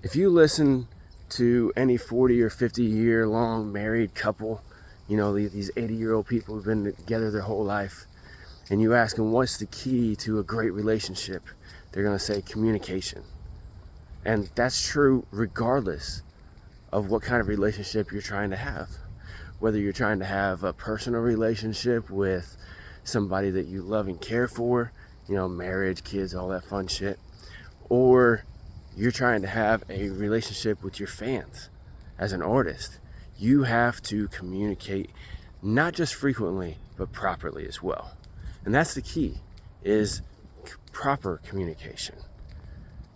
If you listen to any 40 or 50 year long married couple, you know, these 80-year-old people who've been together their whole life, and you ask them what's the key to a great relationship, they're going to say communication. And that's true regardless of what kind of relationship you're trying to have. Whether you're trying to have a personal relationship with somebody that you love and care for, you know, marriage, kids, all that fun shit, or you're trying to have a relationship with your fans as an artist, you have to communicate not just frequently, but properly as well. And that's the key, is proper communication.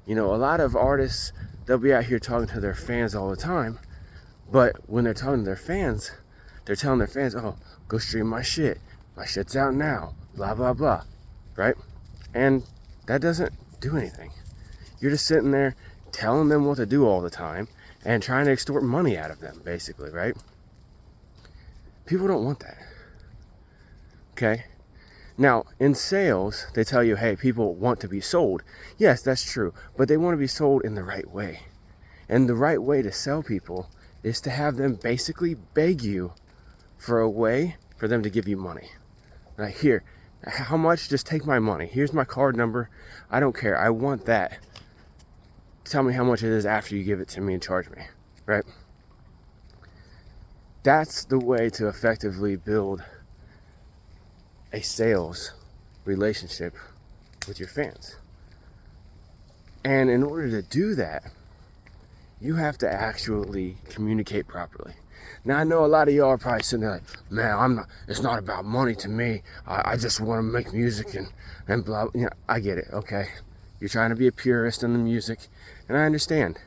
You know, a lot of artists, they'll be out here talking to their fans all the time, but when they're talking to their fans, they're telling their fans, oh, go stream my shit. My shit's out now, blah, blah, blah, right? And that doesn't do anything. You're just sitting there telling them what to do all the time and trying to extort money out of them, basically, right? People don't want that. Okay? Now, in sales, they tell you, hey, people want to be sold. Yes, that's true, but they want to be sold in the right way. And the right way to sell people is to have them basically beg you for a way for them to give you money. Right here, how much? Just take my money. Here's my card number. I don't care. I want that. Tell me how much it is after you give it to me and charge me, right? That's the way to effectively build a sales relationship with your fans. And in order to do that, you have to actually communicate properly. Now, I know a lot of y'all are probably sitting there like, man, it's not about money to me. I just want to make music and blah, you know, I get it, okay? You're trying to be a purist in the music, and I understand.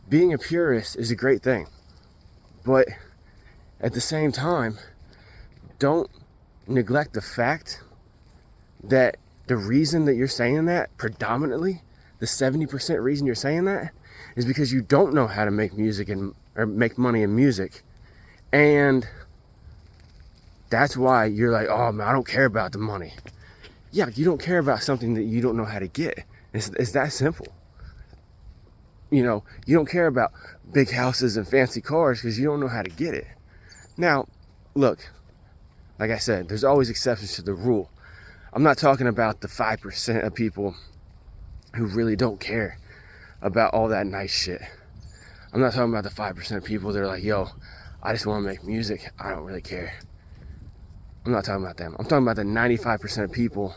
Being a purist is a great thing, but at the same time, don't neglect the fact that the reason that you're saying that, predominantly, the 70% reason you're saying that, is because you don't know how to make music or make money in music. And that's why you're like, oh man, I don't care about the money. Yeah, you don't care about something that you don't know how to get. It's that simple. You know, you don't care about big houses and fancy cars because you don't know how to get it. Now, look, like I said, there's always exceptions to the rule. I'm not talking about the 5% of people who really don't care about all that nice shit. I'm not talking about the 5% of people that are like, yo, I just want to make music. I don't really care. I'm not talking about them. I'm talking about the 95% of people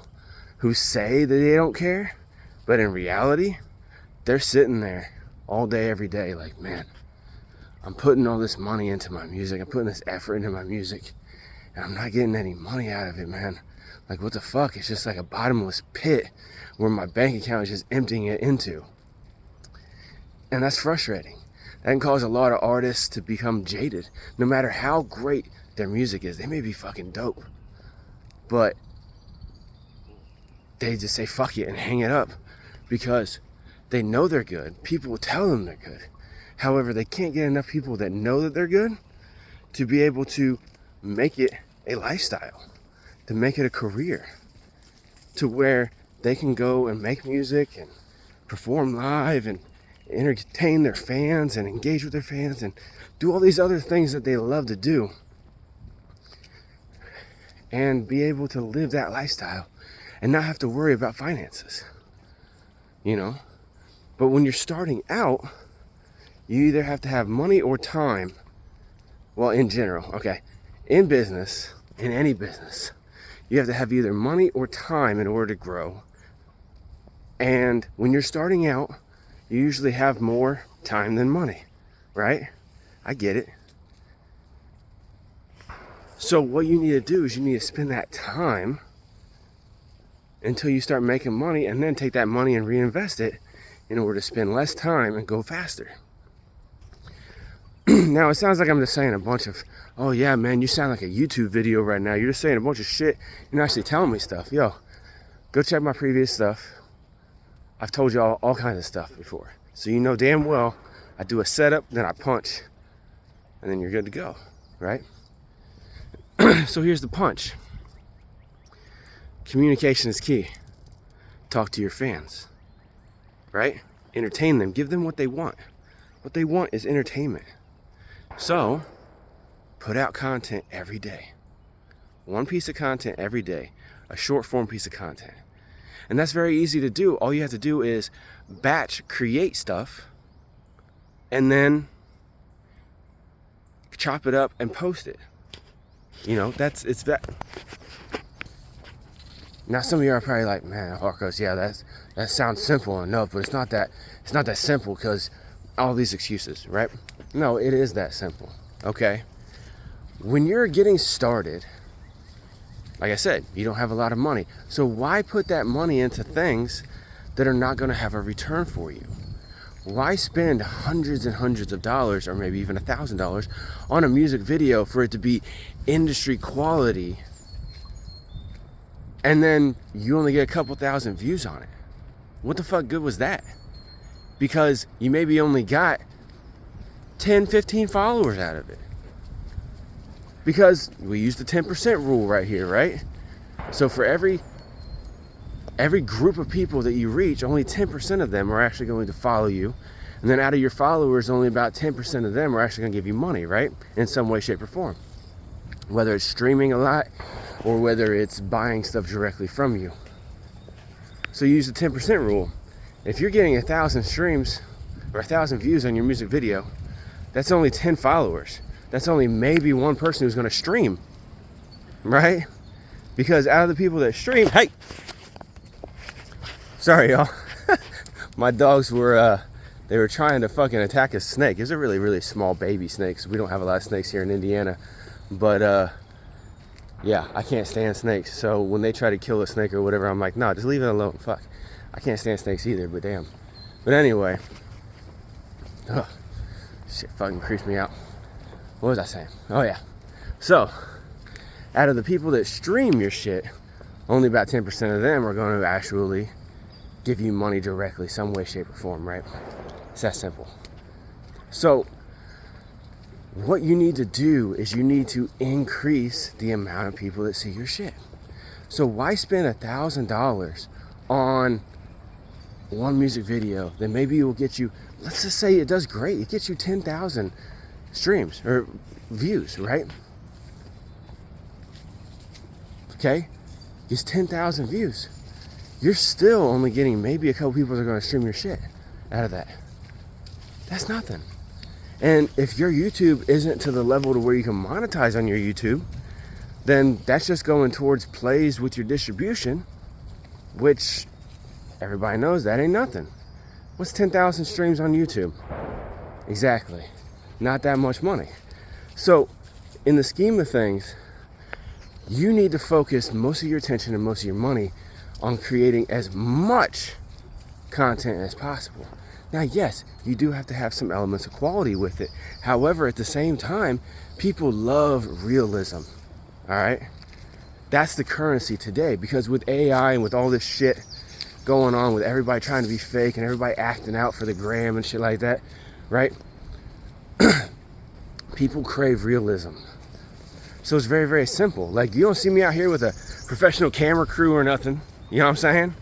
who say that they don't care, but in reality, they're sitting there all day, every day, like, man, I'm putting all this money into my music. I'm putting this effort into my music, and I'm not getting any money out of it, man. Like, what the fuck? It's just like a bottomless pit where my bank account is just emptying it into. And that's frustrating. That can cause a lot of artists to become jaded. No matter how great their music is, they may be fucking dope, but they just say fuck it and hang it up because they know they're good. People will tell them they're good. However, they can't get enough people that know that they're good to be able to make it a lifestyle, to make it a career, to where they can go and make music and perform live and entertain their fans and engage with their fans and do all these other things that they love to do and be able to live that lifestyle and not have to worry about finances, you know? But when you're starting out, you either have to have money or time. Well, in general, okay, in business, in any business, you have to have either money or time in order to grow. And when you're starting out, you usually have more time than money, right? I get it. So what you need to do is you need to spend that time until you start making money, and then take that money and reinvest it in order to spend less time and go faster. Now, it sounds like I'm just saying a bunch of, oh yeah, man, you sound like a YouTube video right now. You're just saying a bunch of shit. You're not actually telling me stuff. Yo, go check my previous stuff. I've told you all kinds of stuff before. So you know damn well I do a setup, then I punch, and then you're good to go, right? So here's the punch. Communication is key. Talk to your fans, right? entertain them, give them what they want. What they want is entertainment. So put out content every day. One piece of content every day, a short form piece of content. And that's very easy to do. All you have to do is batch create stuff and then chop it up and post it. It's that. Now some of you are probably like, man, Marcos, yeah, that sounds simple enough, but it's not that simple because all these excuses, right? No, it is that simple, okay? When you're getting started, like I said, you don't have a lot of money. So why put that money into things that are not going to have a return for you? Why spend hundreds and hundreds of dollars, or maybe even $1,000 on a music video for it to be industry quality, and then you only get a couple thousand views on it? What the fuck good was that? Because you maybe only got 10, 15 followers out of it. Because we use the 10% rule right here, right? So for every group of people that you reach, only 10% of them are actually going to follow you. And then out of your followers, only about 10% of them are actually going to give you money, right? In some way, shape, or form. Whether it's streaming a lot or whether it's buying stuff directly from you. So you use the 10% rule. If you're getting 1,000 streams or 1,000 views on your music video, that's only 10 followers. That's only maybe one person who's going to stream, right? Because out of the people that stream, hey, sorry y'all, my dogs were they were trying to fucking attack a snake. It was a really, really small baby snake, so we don't have a lot of snakes here in Indiana. But yeah, I can't stand snakes. So when they try to kill a snake or whatever, I'm like, no, just leave it alone. Fuck, I can't stand snakes either. But damn. But anyway, shit fucking creeps me out. What was I saying? Oh yeah. So, out of the people that stream your shit, only about 10% of them are going to actually give you money directly, some way, shape, or form, right? It's that simple. So, what you need to do is you need to increase the amount of people that see your shit. So why spend $1,000 on one music video that maybe will get you, let's just say it does great, it gets you 10,000 streams or views, right? Okay, gets 10,000 views. You're still only getting maybe a couple people that are going to stream your shit out of that. That's nothing. And if your YouTube isn't to the level to where you can monetize on your YouTube, then that's just going towards plays with your distribution, which everybody knows that ain't nothing. What's 10,000 streams on YouTube? Exactly. Not that much money. So in the scheme of things, you need to focus most of your attention and most of your money on creating as much content as possible. Now, yes, you do have to have some elements of quality with it. However, at the same time, people love realism. All right? That's the currency today, because with AI and with all this shit going on with everybody trying to be fake and everybody acting out for the gram and shit like that, right? People crave realism. So it's very, very simple. Like, you don't see me out here with a professional camera crew or nothing. You know what I'm saying?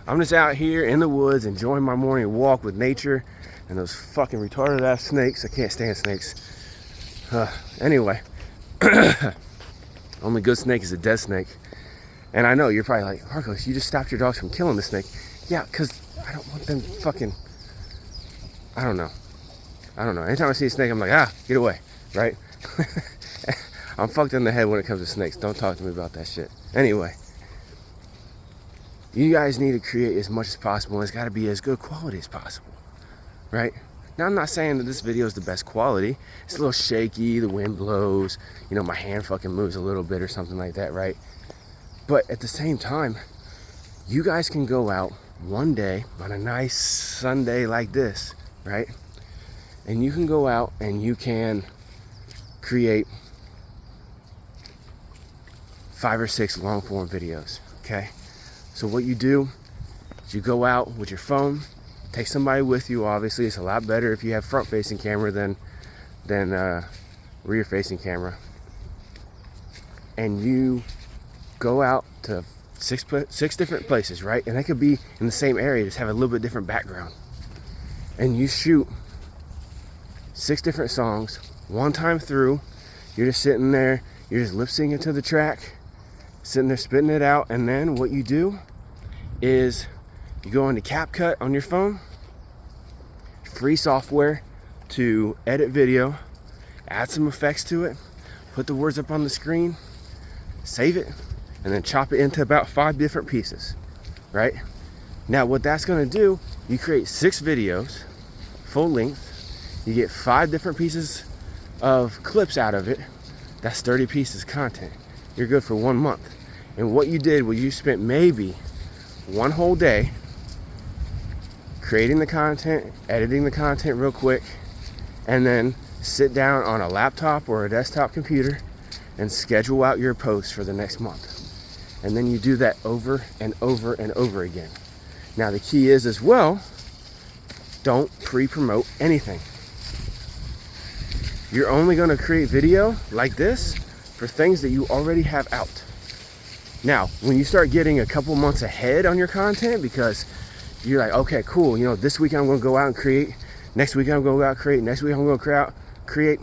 I'm just out here in the woods enjoying my morning walk with nature and those fucking retarded ass snakes. I can't stand snakes. Anyway, only good snake is a dead snake. And I know you're probably like, Marcos, you just stopped your dogs from killing the snake. Yeah, because I don't want them fucking, I don't know. Anytime I see a snake, I'm like, get away, right? I'm fucked in the head when it comes to snakes. Don't talk to me about that shit. Anyway, you guys need to create as much as possible, and it's got to be as good quality as possible, right? Now, I'm not saying that this video is the best quality. It's a little shaky, the wind blows, you know, my hand fucking moves a little bit or something like that, right? But at the same time, you guys can go out one day on a nice Sunday like this, right? And you can go out and you can create 5 or 6 long form videos, okay? So what you do is you go out with your phone, take somebody with you. Obviously, it's a lot better if you have front facing camera than rear facing camera. And you go out to 6 different places, right? And they could be in the same area, just have a little bit different background. and you shoot 6 different songs one time through. You're just sitting there, you're just lip syncing to the track, sitting there spitting it out. And then what you do is you go into CapCut on your phone, free software to edit video, add some effects to it, put the words up on the screen, save it, and then chop it into about 5 different pieces, right? Now what that's gonna do, you create 6 videos, full length, you get 5 different pieces of clips out of it. That's 30 pieces of content. You're good for 1 month. And what you did was you spent maybe 1 whole day creating the content, editing the content real quick, and then sit down on a laptop or a desktop computer and schedule out your posts for the next month. And then you do that over and over and over again. Now the key is as well, don't pre-promote anything. You're only gonna create video like this for things that you already have out. Now, when you start getting a couple months ahead on your content, because you're like, okay, cool, this week I'm gonna go out and create, next week I'm gonna go out and create, next week I'm gonna create.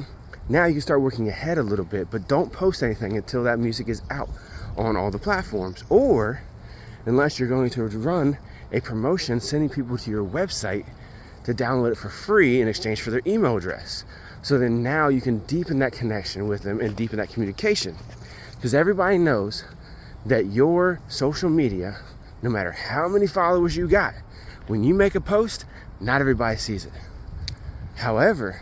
Now you can start working ahead a little bit, but don't post anything until that music is out on all the platforms, or unless you're going to run a promotion sending people to your website to download it for free in exchange for their email address. So then now you can deepen that connection with them and deepen that communication. Because everybody knows that your social media, no matter how many followers you got, when you make a post, not everybody sees it. However,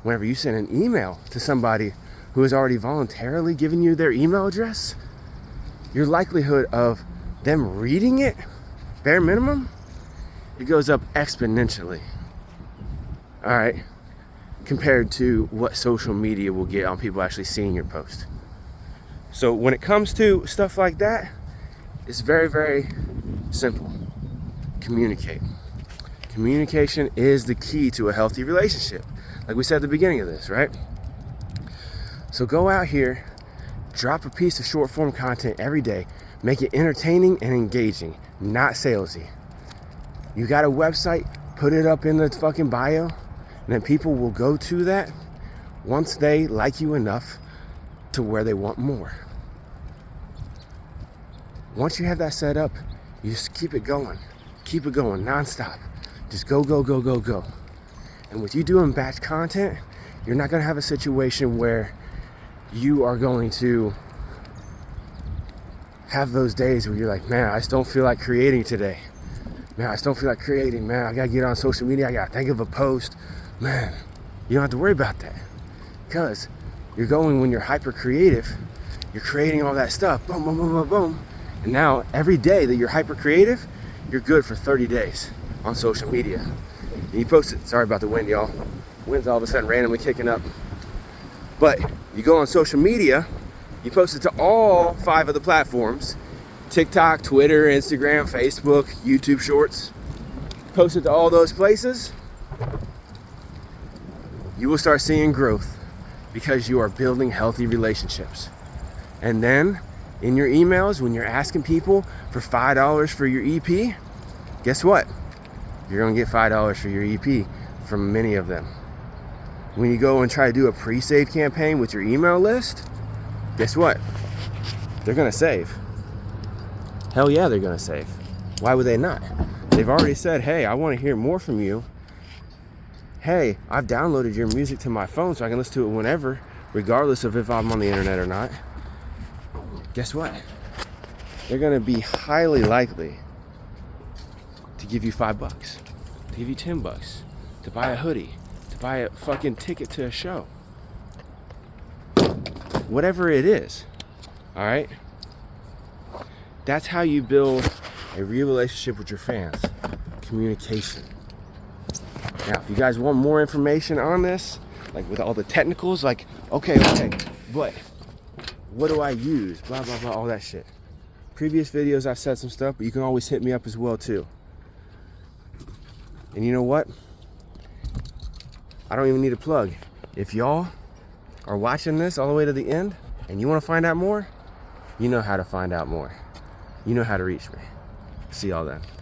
whenever you send an email to somebody who has already voluntarily given you their email address, your likelihood of them reading it, bare minimum, it goes up exponentially. All right, compared to what social media will get on people actually seeing your post. So when it comes to stuff like that, it's very, very simple. Communicate. Communication is the key to a healthy relationship, like we said at the beginning of this, right? So go out here, drop a piece of short form content every day, make it entertaining and engaging, not salesy. You got a website, put it up in the fucking bio, and then people will go to that once they like you enough to where they want more. Once you have that set up, you just keep it going nonstop. Just go, go, go, go, go. And with you doing batch content, you're not gonna have a situation where you are going to have those days where you're like, man, I just don't feel like creating today. Man, I just don't feel like creating. Man, I gotta get on social media. I gotta think of a post. Man, you don't have to worry about that, because you're going, when you're hyper creative, you're creating all that stuff, boom, boom, boom, boom, boom. And now every day that you're hyper creative, you're good for 30 days on social media. And you post it. Sorry about the wind, y'all. Wind's all of a sudden randomly kicking up. But you go on social media, you post it to all 5 of the platforms: TikTok, Twitter, Instagram, Facebook, YouTube Shorts. Post it to all those places. You will start seeing growth because you are building healthy relationships. And then in your emails, when you're asking people for $5 for your EP, guess what? You're gonna get $5 for your EP from many of them. When you go and try to do a pre-save campaign with your email list, guess what? They're gonna save. Hell yeah, they're gonna save. Why would they not? They've already said, hey, I wanna hear more from you. Hey, I've downloaded your music to my phone so I can listen to it whenever, regardless of if I'm on the internet or not. Guess what? They're gonna be highly likely to give you $5, to give you $10, to buy a hoodie, to buy a fucking ticket to a show. Whatever it is, all right? That's how you build a real relationship with your fans. Communication. Now, if you guys want more information on this, like with all the technicals, like, okay, but what do I use? Blah, blah, blah, all that shit. Previous videos, I've said some stuff, but you can always hit me up as well, too. And you know what? I don't even need a plug. If y'all are watching this all the way to the end and you want to find out more, you know how to find out more. You know how to reach me. See y'all then.